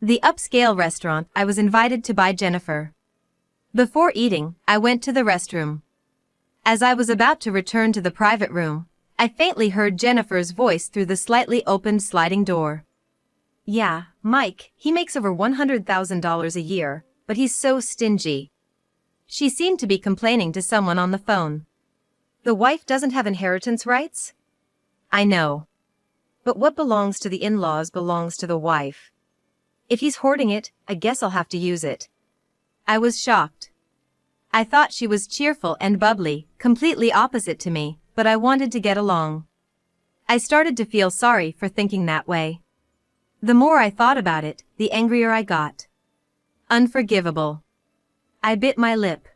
The upscale restaurant I was invited to by Jennifer. Before eating, I went to the restroom. As I was about to return to the private room, I faintly heard Jennifer's voice through the slightly opened sliding door. "Yeah, Mike, he makes over $100,000 a year, but he's so stingy." She seemed to be complaining to someone on the phone. "The wife doesn't have inheritance rights?" "I know. But what belongs to the in-laws belongs to the wife. If he's hoarding it, I guess I'll have to use it." I was shocked. I thought she was cheerful and bubbly, completely opposite to me, but I wanted to get along. I started to feel sorry for thinking that way. The more I thought about it, the angrier I got. Unforgivable. I bit my lip.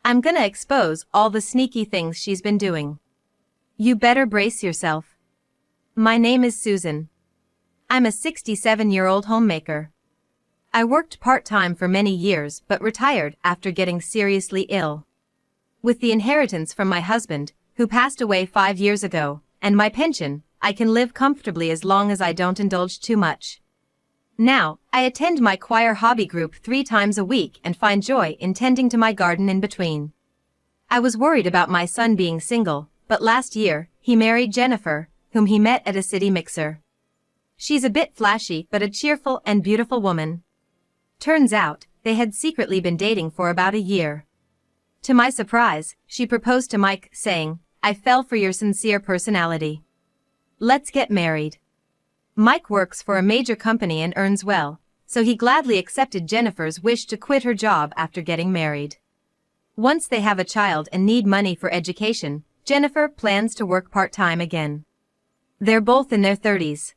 I'm gonna expose all the sneaky things she's been doing. You better brace yourself. My name is Susan. I'm a 67-year-old homemaker. I worked part-time for many years but retired after getting seriously ill. With the inheritance from my husband, who passed away 5 years ago, and my pension, I can live comfortably as long as I don't indulge too much. Now, I attend my choir hobby group 3 times a week and find joy in tending to my garden in between. I was worried about my son being single, but last year, he married Jennifer, whom he met at a city mixer. She's a bit flashy but a cheerful and beautiful woman. Turns out, they had secretly been dating for about a year. To my surprise, she proposed to Mike, saying, "I fell for your sincere personality. Let's get married." Mike works for a major company and earns well, so he gladly accepted Jennifer's wish to quit her job after getting married. Once they have a child and need money for education, Jennifer plans to work part-time again. They're both in their 30s.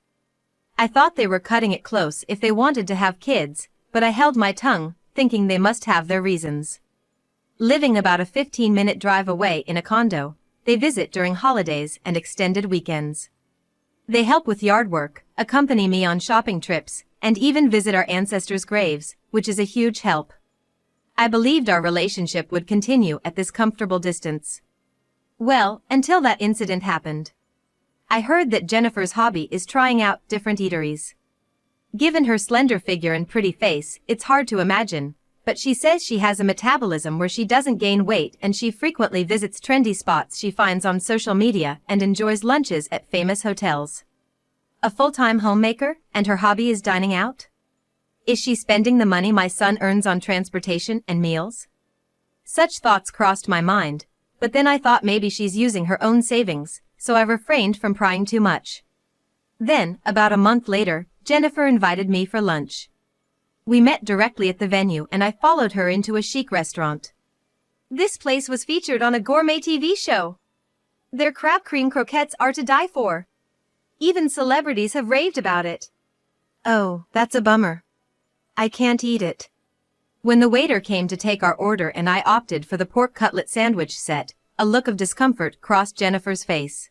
I thought they were cutting it close if they wanted to have kids, but I held my tongue, thinking they must have their reasons. Living about a 15-minute drive away in a condo, they visit during holidays and extended weekends. They help with yard work, accompany me on shopping trips, and even visit our ancestors' graves, which is a huge help. I believed our relationship would continue at this comfortable distance. Well, until that incident happened. I heard that Jennifer's hobby is trying out different eateries. Given her slender figure and pretty face, it's hard to imagine, but she says she has a metabolism where she doesn't gain weight and she frequently visits trendy spots she finds on social media and enjoys lunches at famous hotels. A full-time homemaker, and her hobby is dining out? Is she spending the money my son earns on transportation and meals? Such thoughts crossed my mind, but then I thought maybe she's using her own savings, so I refrained from prying too much. Then, about a month later, Jennifer invited me for lunch. We met directly at the venue and I followed her into a chic restaurant. This place was featured on a gourmet TV show. Their crab cream croquettes are to die for. Even celebrities have raved about it. Oh, that's a bummer. I can't eat it. When the waiter came to take our order and I opted for the pork cutlet sandwich set, a look of discomfort crossed Jennifer's face.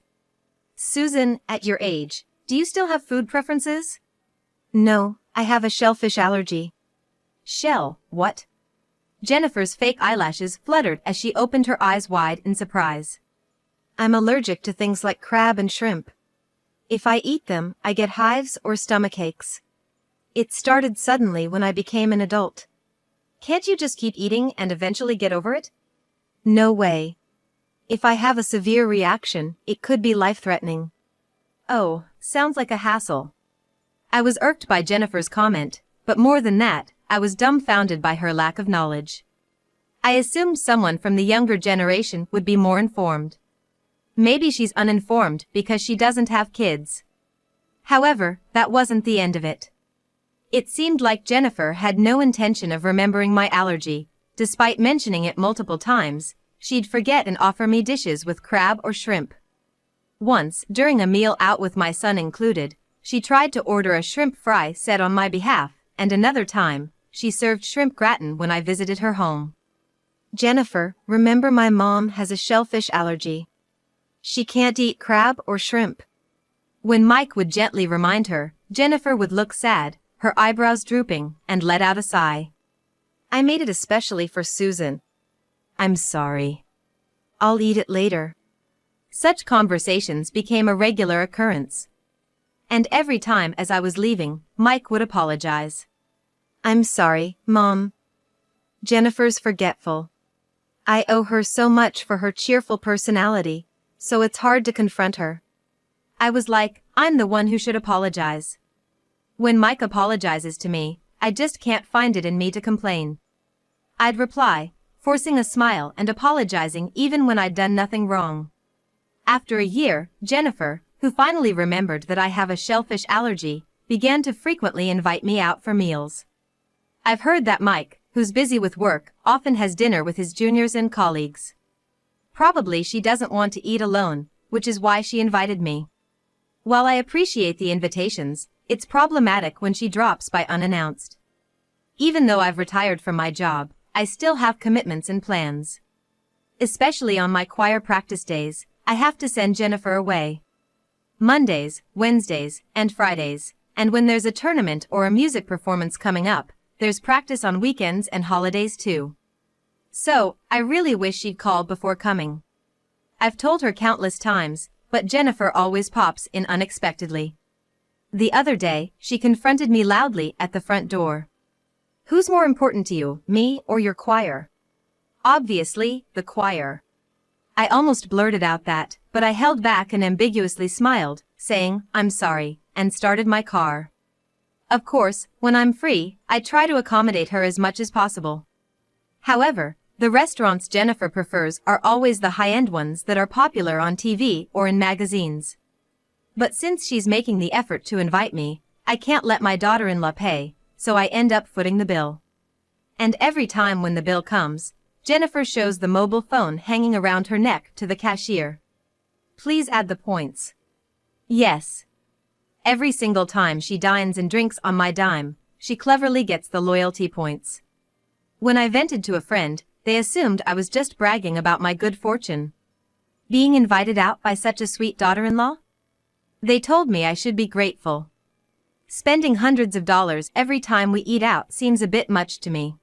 "Susan, at your age, do you still have food preferences?" "No, I have a shellfish allergy." "Shell, what?" Jennifer's fake eyelashes fluttered as she opened her eyes wide in surprise. "I'm allergic to things like crab and shrimp. If I eat them, I get hives or stomach aches. It started suddenly when I became an adult." "Can't you just keep eating and eventually get over it?" "No way. If I have a severe reaction, it could be life-threatening." "Oh, sounds like a hassle." I was irked by Jennifer's comment, but more than that, I was dumbfounded by her lack of knowledge. I assumed someone from the younger generation would be more informed. Maybe she's uninformed because she doesn't have kids. However, that wasn't the end of it. It seemed like Jennifer had no intention of remembering my allergy. Despite mentioning it multiple times, she'd forget and offer me dishes with crab or shrimp. Once, during a meal out with my son included, she tried to order a shrimp fry set on my behalf, and another time, she served shrimp gratin when I visited her home. "Jennifer, remember my mom has a shellfish allergy. She can't eat crab or shrimp." When Mike would gently remind her, Jennifer would look sad, her eyebrows drooping, and let out a sigh. "I made it especially for Susan." "I'm sorry. I'll eat it later." Such conversations became a regular occurrence. And every time as I was leaving, Mike would apologize. I'm sorry, Mom. Jennifer's forgetful. I owe her so much for her cheerful personality, so it's hard to confront her. I was like, I'm the one who should apologize. When Mike apologizes to me, I just can't find it in me to complain. I'd reply, forcing a smile and apologizing even when I'd done nothing wrong. After a year, Jennifer, who finally remembered that I have a shellfish allergy, began to frequently invite me out for meals. I've heard that Mike, who's busy with work, often has dinner with his juniors and colleagues. Probably she doesn't want to eat alone, which is why she invited me. While I appreciate the invitations, it's problematic when she drops by unannounced. Even though I've retired from my job, I still have commitments and plans. Especially on my choir practice days, I have to send Jennifer away. Mondays, Wednesdays, and Fridays, and when there's a tournament or a music performance coming up, there's practice on weekends and holidays too. So, I really wish she'd call before coming. I've told her countless times, but Jennifer always pops in unexpectedly. The other day, she confronted me loudly at the front door. Who's more important to you, me or your choir? Obviously, the choir. I almost blurted out that, but I held back and ambiguously smiled, saying, I'm sorry, and started my car. Of course, when I'm free, I try to accommodate her as much as possible. However, the restaurants Jennifer prefers are always the high-end ones that are popular on TV or in magazines. But since she's making the effort to invite me, I can't let my daughter-in-law pay, so I end up footing the bill. And every time when the bill comes, Jennifer shows the mobile phone hanging around her neck to the cashier. Please add the points. Yes. Every single time she dines and drinks on my dime, she cleverly gets the loyalty points. When I vented to a friend, they assumed I was just bragging about my good fortune. Being invited out by such a sweet daughter-in-law? They told me I should be grateful. Spending hundreds of dollars every time we eat out seems a bit much to me.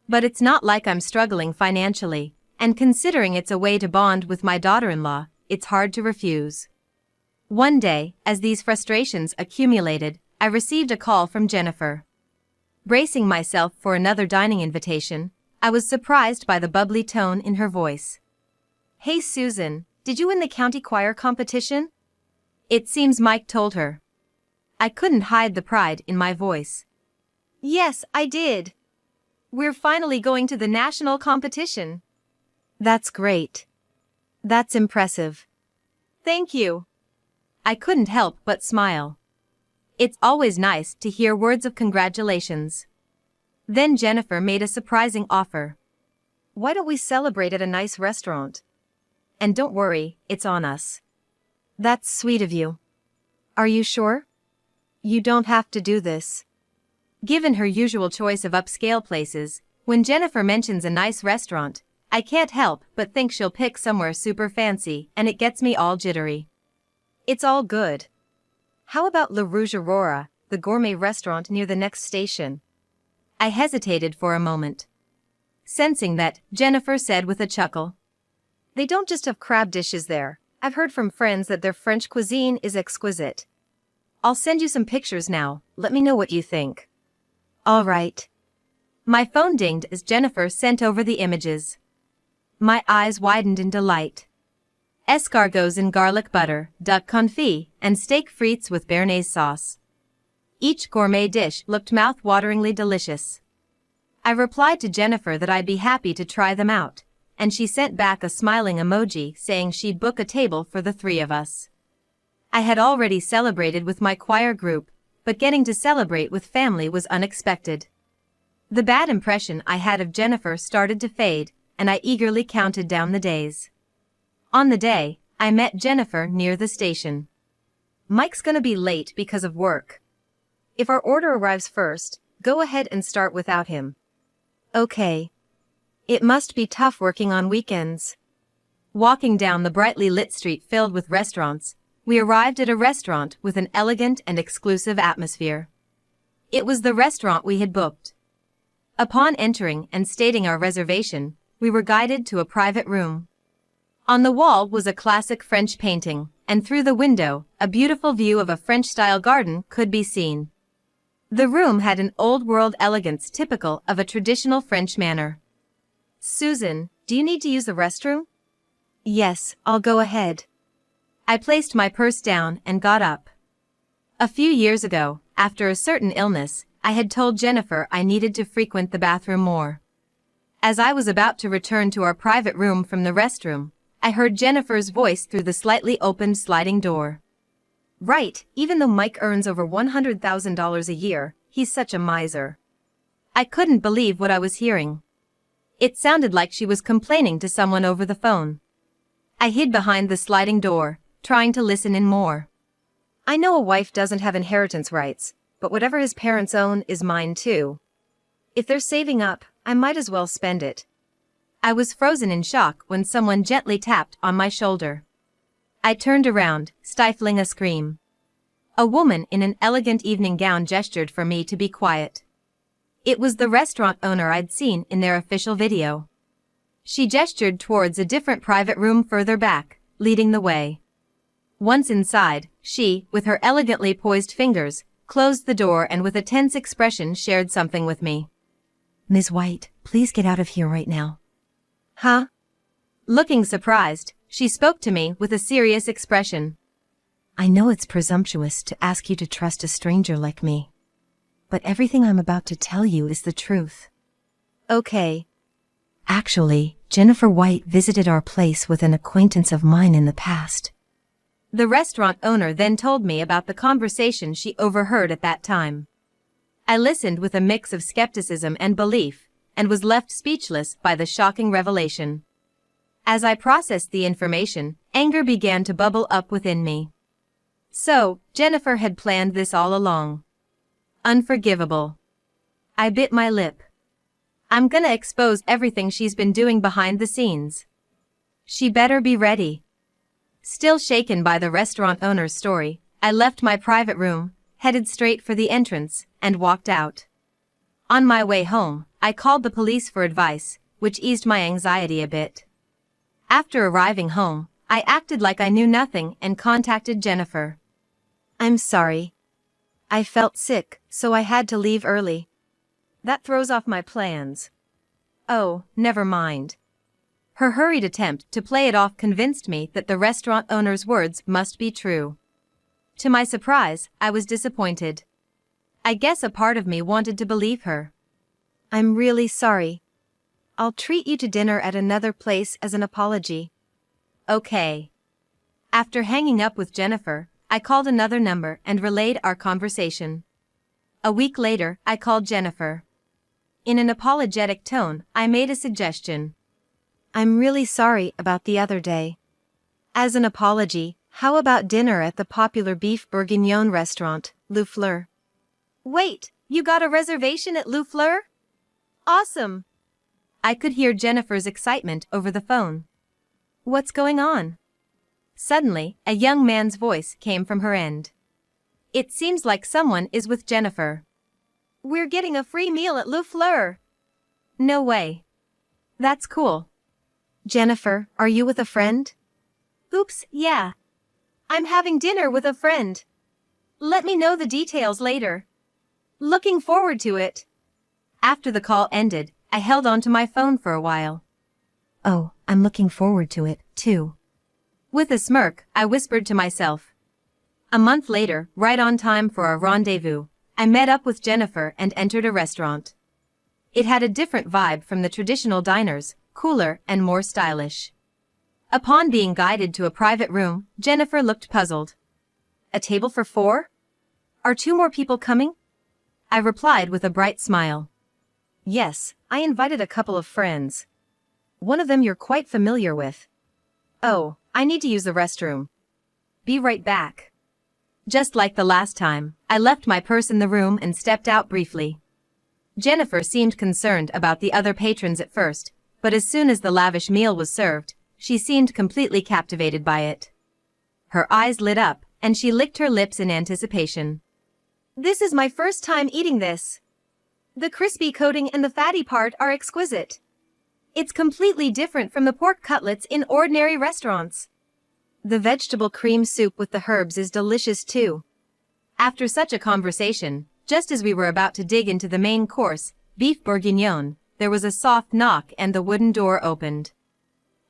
But it's not like I'm struggling financially, and considering it's a way to bond with my daughter-in-law, it's hard to refuse. One day, as these frustrations accumulated, I received a call from Jennifer. Bracing myself for another dining invitation, I was surprised by the bubbly tone in her voice. Hey Susan, did you win the county choir competition? It seems Mike told her. I couldn't hide the pride in my voice. Yes, I did. We're finally going to the national competition. That's great. That's impressive. Thank you. I couldn't help but smile. It's always nice to hear words of congratulations. Then Jennifer made a surprising offer. Why don't we celebrate at a nice restaurant? And don't worry, it's on us. That's sweet of you. Are you sure? You don't have to do this. Given her usual choice of upscale places, when Jennifer mentions a nice restaurant, I can't help but think she'll pick somewhere super fancy, and it gets me all jittery. It's all good. How about Le Rouge Aurora, the gourmet restaurant near the next station? I hesitated for a moment. Sensing that, Jennifer said with a chuckle. They don't just have crab dishes there. I've heard from friends that their French cuisine is exquisite. I'll send you some pictures now, let me know what you think. All right. My phone dinged as Jennifer sent over the images. My eyes widened in delight. Escargots in garlic butter, duck confit, and steak frites with béarnaise sauce. Each gourmet dish looked mouth-wateringly delicious. I replied to Jennifer that I'd be happy to try them out, and she sent back a smiling emoji saying she'd book a table for the three of us. I had already celebrated with my choir group, but getting to celebrate with family was unexpected. The bad impression I had of Jennifer started to fade, and I eagerly counted down the days. On the day, I met Jennifer near the station. Mike's gonna be late because of work. If our order arrives first, go ahead and start without him. Okay. It must be tough working on weekends. Walking down the brightly lit street filled with restaurants, we arrived at a restaurant with an elegant and exclusive atmosphere. It was the restaurant we had booked. Upon entering and stating our reservation, we were guided to a private room. On the wall was a classic French painting, and through the window, a beautiful view of a French-style garden could be seen. The room had an old-world elegance typical of a traditional French manor. "Susan, do you need to use the restroom?" "Yes, I'll go ahead." I placed my purse down and got up. A few years ago, after a certain illness, I had told Jennifer I needed to frequent the bathroom more. As I was about to return to our private room from the restroom, I heard Jennifer's voice through the slightly opened sliding door. "Right, even though Mike earns over $100,000 a year, he's such a miser." I couldn't believe what I was hearing. It sounded like she was complaining to someone over the phone. I hid behind the sliding door, trying to listen in more. "I know a wife doesn't have inheritance rights, but whatever his parents own is mine too. If they're saving up, I might as well spend it." I was frozen in shock when someone gently tapped on my shoulder. I turned around, stifling a scream. A woman in an elegant evening gown gestured for me to be quiet. It was the restaurant owner I'd seen in their official video. She gestured towards a different private room further back, leading the way. Once inside, she, with her elegantly poised fingers, closed the door and with a tense expression shared something with me. "Ms. White, please get out of here right now." "Huh?" Looking surprised, she spoke to me with a serious expression. "I know it's presumptuous to ask you to trust a stranger like me, but everything I'm about to tell you is the truth." "Okay." "Actually, Jennifer White visited our place with an acquaintance of mine in the past." The restaurant owner then told me about the conversation she overheard at that time. I listened with a mix of skepticism and belief, and was left speechless by the shocking revelation. As I processed the information, anger began to bubble up within me. So, Jennifer had planned this all along. Unforgivable. I bit my lip. I'm gonna expose everything she's been doing behind the scenes. She better be ready. Still shaken by the restaurant owner's story, I left my private room, headed straight for the entrance, and walked out. On my way home, I called the police for advice, which eased my anxiety a bit. After arriving home, I acted like I knew nothing and contacted Jennifer. "I'm sorry. I felt sick, so I had to leave early. That throws off my plans." "Oh, never mind." Her hurried attempt to play it off convinced me that the restaurant owner's words must be true. To my surprise, I was disappointed. I guess a part of me wanted to believe her. "I'm really sorry. I'll treat you to dinner at another place as an apology." "Okay." After hanging up with Jennifer, I called another number and relayed our conversation. A week later, I called Jennifer. In an apologetic tone, I made a suggestion. "I'm really sorry about the other day. As an apology, how about dinner at the popular beef bourguignon restaurant, Le Fleur?" "Wait, you got a reservation at Le Fleur? Awesome!" I could hear Jennifer's excitement over the phone. "What's going on?" Suddenly, a young man's voice came from her end. "It seems like someone is with Jennifer." "We're getting a free meal at Le Fleur." "No way." "That's cool." "Jennifer, are you with a friend?" "Oops, yeah. I'm having dinner with a friend. Let me know the details later. Looking forward to it." After the call ended, I held onto my phone for a while. "Oh, I'm looking forward to it, too." With a smirk, I whispered to myself. A month later, right on time for our rendezvous, I met up with Jennifer and entered a restaurant. It had a different vibe from the traditional diners, cooler and more stylish. Upon being guided to a private room, Jennifer looked puzzled. "A table for 4? Are 2 more people coming?" I replied with a bright smile. "Yes, I invited a couple of friends. One of them you're quite familiar with." "Oh, I need to use the restroom. Be right back." Just like the last time, I left my purse in the room and stepped out briefly. Jennifer seemed concerned about the other patrons at first, but as soon as the lavish meal was served, she seemed completely captivated by it. Her eyes lit up, and she licked her lips in anticipation. "This is my first time eating this. The crispy coating and the fatty part are exquisite. It's completely different from the pork cutlets in ordinary restaurants. The vegetable cream soup with the herbs is delicious too." After such a conversation, Just as we were about to dig into the main course, beef bourguignon, there was a soft knock and the wooden door opened.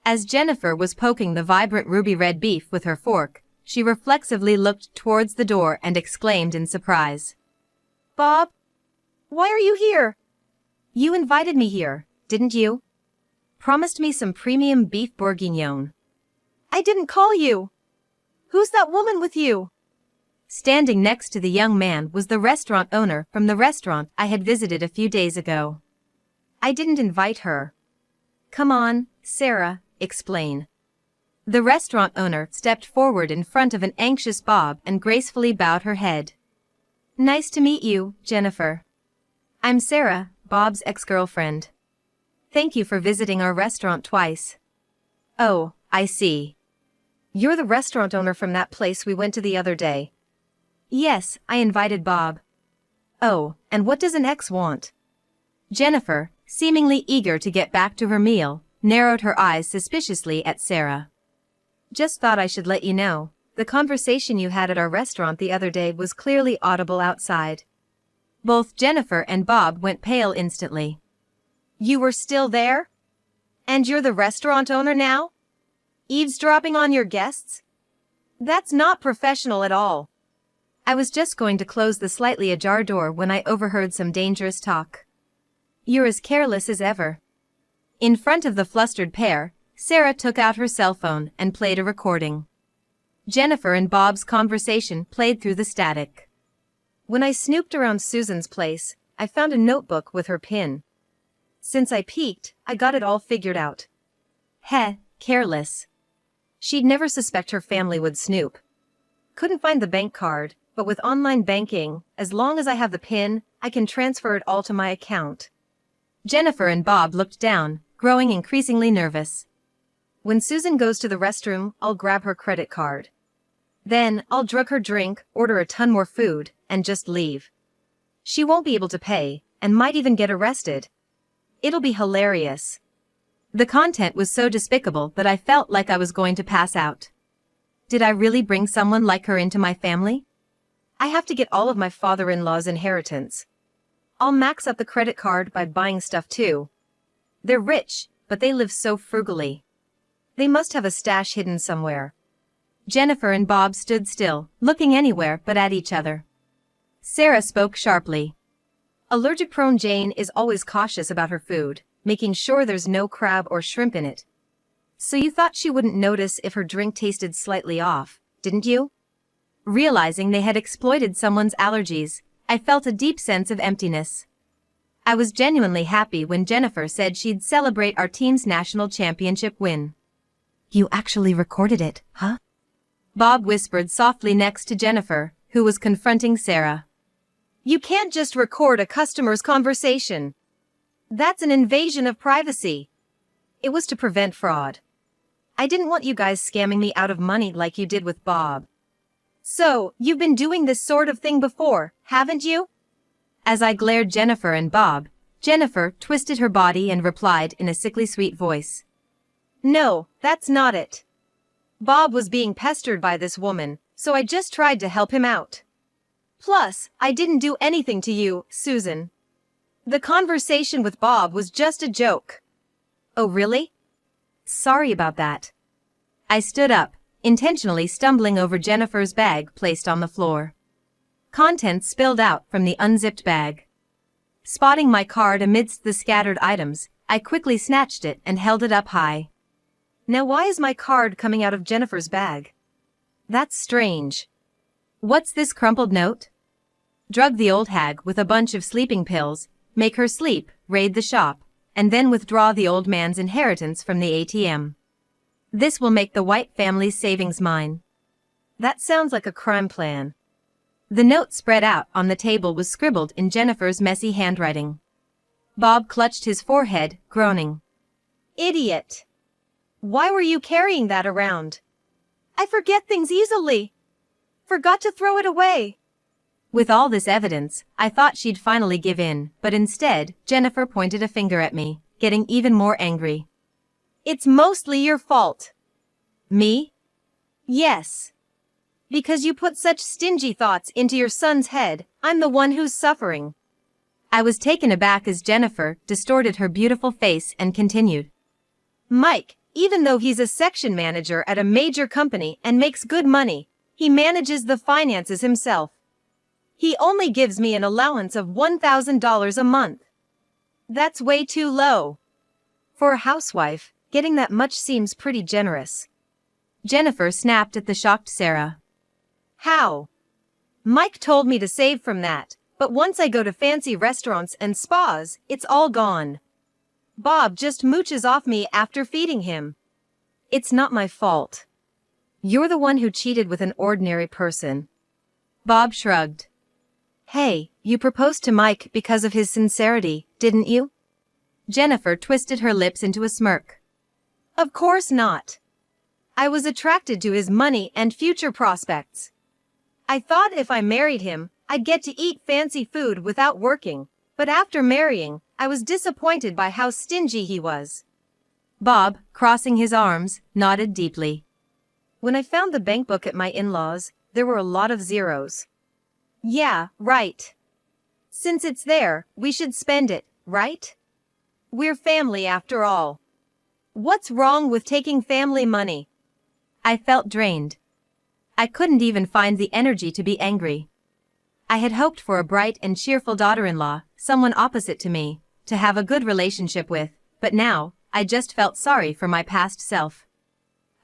As Jennifer was poking the vibrant ruby red beef with her fork, she reflexively looked towards the door and exclaimed in surprise. Bob? Why are you here? You invited me here, didn't you? Promised me some premium beef bourguignon. I didn't call you. Who's that woman with you? Standing next to the young man was the restaurant owner from the restaurant I had visited a few days ago. I didn't invite her. Come on, Sarah, explain. The restaurant owner stepped forward in front of an anxious Bob and gracefully bowed her head. Nice to meet you, Jennifer. I'm Sarah, Bob's ex-girlfriend. Thank you for visiting our restaurant twice. Oh, I see. You're the restaurant owner from that place we went to the other day. Yes, I invited Bob. Oh, and what does an ex want? Jennifer, seemingly eager to get back to her meal, narrowed her eyes suspiciously at Sarah. Just thought I should let you know, the conversation you had at our restaurant the other day was clearly audible outside. Both Jennifer and Bob went pale instantly. You were still there? And you're the restaurant owner now? Eavesdropping on your guests? That's not professional at all. I was just going to close the slightly ajar door when I overheard some dangerous talk. You're as careless as ever. In front of the flustered pair, Sarah took out her cell phone and played a recording. Jennifer and Bob's conversation played through the static. When I snooped around Susan's place, I found a notebook with her pin. Since I peeked, I got it all figured out. Heh, careless. She'd never suspect her family would snoop. Couldn't find the bank card, but with online banking, as long as I have the PIN, I can transfer it all to my account. Jennifer and Bob looked down, growing increasingly nervous. When Susan goes to the restroom, I'll grab her credit card. Then, I'll drug her drink, order a ton more food, and just leave. She won't be able to pay, and might even get arrested. It'll be hilarious. The content was so despicable that I felt like I was going to pass out. Did I really bring someone like her into my family? I have to get all of my father-in-law's inheritance. I'll max up the credit card by buying stuff too. They're rich, but they live so frugally. They must have a stash hidden somewhere. Jennifer and Bob stood still, looking anywhere but at each other. Sarah spoke sharply. Allergic-prone Jane is always cautious about her food, making sure there's no crab or shrimp in it. So you thought she wouldn't notice if her drink tasted slightly off, didn't you? Realizing they had exploited someone's allergies, I felt a deep sense of emptiness. I was genuinely happy when Jennifer said she'd celebrate our team's national championship win. You actually recorded it, huh? Bob whispered softly next to Jennifer, who was confronting Sarah. You can't just record a customer's conversation. That's an invasion of privacy. It was to prevent fraud. I didn't want you guys scamming me out of money like you did with Bob. So, you've been doing this sort of thing before, haven't you? As I glared Jennifer and Bob, Jennifer twisted her body and replied in a sickly sweet voice. No, that's not it. Bob was being pestered by this woman, so I just tried to help him out. Plus, I didn't do anything to you, Susan. The conversation with Bob was just a joke. Oh really? Sorry about that. I stood up, intentionally stumbling over Jennifer's bag placed on the floor. Contents spilled out from the unzipped bag. Spotting my card amidst the scattered items, I quickly snatched it and held it up high. Now why is my card coming out of Jennifer's bag? That's strange. What's this crumpled note? Drug the old hag with a bunch of sleeping pills, make her sleep, raid the shop, and then withdraw the old man's inheritance from the ATM. This will make the White family's savings mine. That sounds like a crime plan. The note spread out on the table was scribbled in Jennifer's messy handwriting. Bob clutched his forehead, groaning. Idiot! Why were you carrying that around? I forget things easily. Forgot to throw it away. With all this evidence, I thought she'd finally give in, but instead, Jennifer pointed a finger at me, getting even more angry. It's mostly your fault. Me? Yes. Because you put such stingy thoughts into your son's head, I'm the one who's suffering. I was taken aback as Jennifer distorted her beautiful face and continued. Mike, even though he's a section manager at a major company and makes good money, he manages the finances himself. He only gives me an allowance of $1,000 a month. That's way too low. For a housewife, getting that much seems pretty generous. Jennifer snapped at the shocked Sarah. How? Mike told me to save from that, but once I go to fancy restaurants and spas, it's all gone. Bob just mooches off me after feeding him. It's not my fault. You're the one who cheated with an ordinary person. Bob shrugged. Hey, you proposed to Mike because of his sincerity, didn't you? Jennifer twisted her lips into a smirk. Of course not. I was attracted to his money and future prospects. I thought if I married him, I'd get to eat fancy food without working, but after marrying, I was disappointed by how stingy he was. Bob, crossing his arms, nodded deeply. When I found the bank book at my in-laws, there were a lot of zeros. Yeah, right. Since it's there, we should spend it, right? We're family after all. What's wrong with taking family money? I felt drained. I couldn't even find the energy to be angry. I had hoped for a bright and cheerful daughter-in-law, someone opposite to me, to have a good relationship with, but now, I just felt sorry for my past self.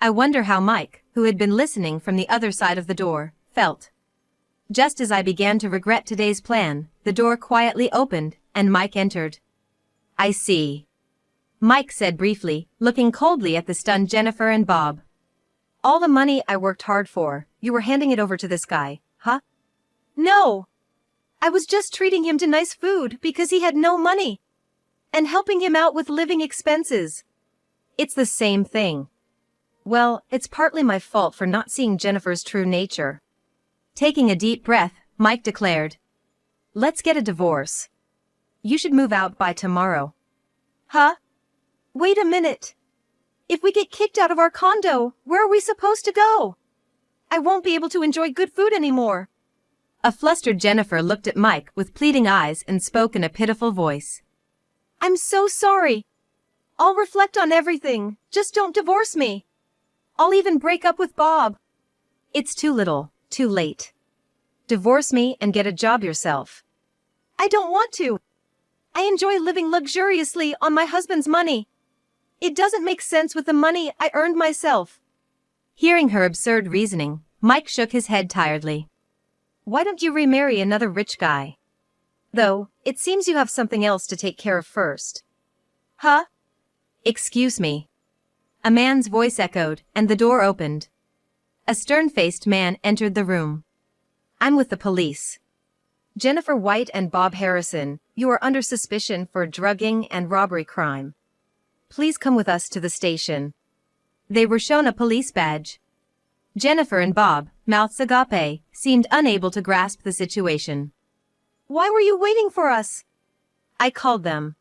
I wonder how Mike, who had been listening from the other side of the door, felt. Just as I began to regret today's plan, the door quietly opened, and Mike entered. I see. Mike said briefly, looking coldly at the stunned Jennifer and Bob. All the money I worked hard for, you were handing it over to this guy, huh? No! I was just treating him to nice food because he had no money. And helping him out with living expenses. It's the same thing. Well, it's partly my fault for not seeing Jennifer's true nature. Taking a deep breath, Mike declared. Let's get a divorce. You should move out by tomorrow. Huh? Wait a minute. If we get kicked out of our condo, where are we supposed to go? I won't be able to enjoy good food anymore. A flustered Jennifer looked at Mike with pleading eyes and spoke in a pitiful voice. I'm so sorry. I'll reflect on everything, just don't divorce me. I'll even break up with Bob. It's too little, too late. Divorce me and get a job yourself. I don't want to. I enjoy living luxuriously on my husband's money. It doesn't make sense with the money I earned myself. Hearing her absurd reasoning, Mike shook his head tiredly. Why don't you remarry another rich guy? Though, it seems you have something else to take care of first. Huh? Excuse me. A man's voice echoed, and the door opened. A stern-faced man entered the room. I'm with the police. Jennifer White and Bob Harrison, you are under suspicion for drugging and robbery crime. Please come with us to the station. They were shown a police badge. Jennifer and Bob, mouths agape, seemed unable to grasp the situation. Why were you waiting for us? I called them.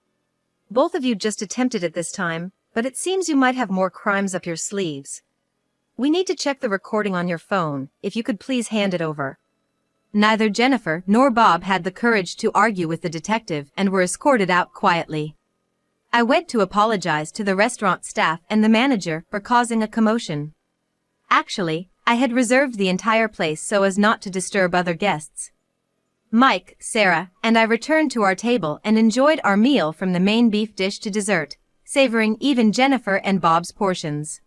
Both of you just attempted it this time, but it seems you might have more crimes up your sleeves. We need to check the recording on your phone, if you could please hand it over. Neither Jennifer nor Bob had the courage to argue with the detective and were escorted out quietly. I went to apologize to the restaurant staff and the manager for causing a commotion. Actually, I had reserved the entire place so as not to disturb other guests. Mike, Sarah, and I returned to our table and enjoyed our meal from the main beef dish to dessert, savoring even Jennifer and Bob's portions.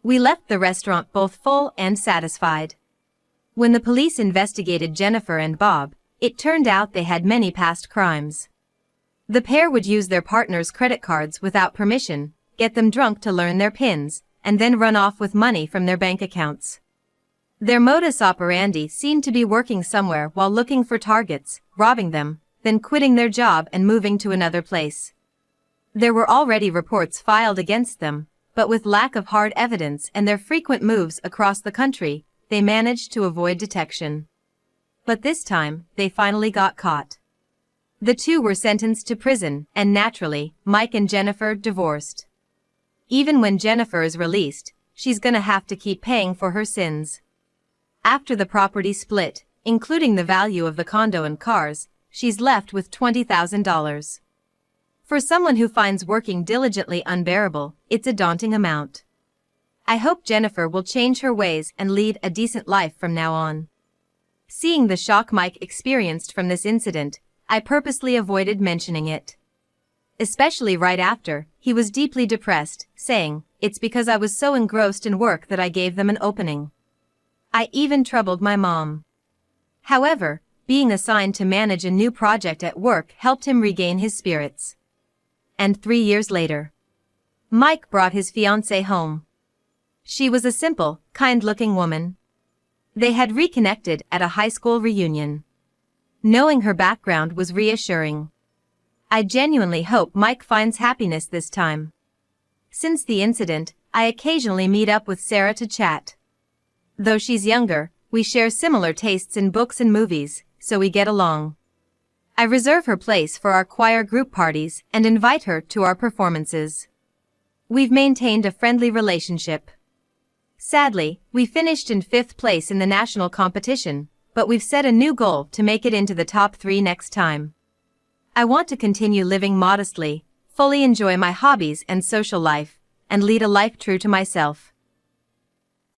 We left the restaurant both full and satisfied. When the police investigated Jennifer and Bob, it turned out they had many past crimes. The pair would use their partner's credit cards without permission, get them drunk to learn their PINs, and then run off with money from their bank accounts. Their modus operandi seemed to be working somewhere while looking for targets, robbing them, then quitting their job and moving to another place. There were already reports filed against them, but with lack of hard evidence and their frequent moves across the country, they managed to avoid detection. But this time, they finally got caught. The two were sentenced to prison, and naturally, Mike and Jennifer divorced. Even when Jennifer is released, she's gonna have to keep paying for her sins. After the property split, including the value of the condo and cars, she's left with $20,000. For someone who finds working diligently unbearable, it's a daunting amount. I hope Jennifer will change her ways and lead a decent life from now on. Seeing the shock Mike experienced from this incident, I purposely avoided mentioning it. Especially right after, he was deeply depressed, saying, "It's because I was so engrossed in work that I gave them an opening." I even troubled my mom. However, being assigned to manage a new project at work helped him regain his spirits. And 3 years later, Mike brought his fiancée home. She was a simple, kind-looking woman. They had reconnected at a high school reunion. Knowing her background was reassuring. I genuinely hope Mike finds happiness this time. Since the incident, I occasionally meet up with Sarah to chat. Though she's younger, we share similar tastes in books and movies, so we get along. I reserve her place for our choir group parties and invite her to our performances. We've maintained a friendly relationship. Sadly, we finished in 5th place in the national competition, but we've set a new goal to make it into the top 3 next time. I want to continue living modestly, fully enjoy my hobbies and social life, and lead a life true to myself.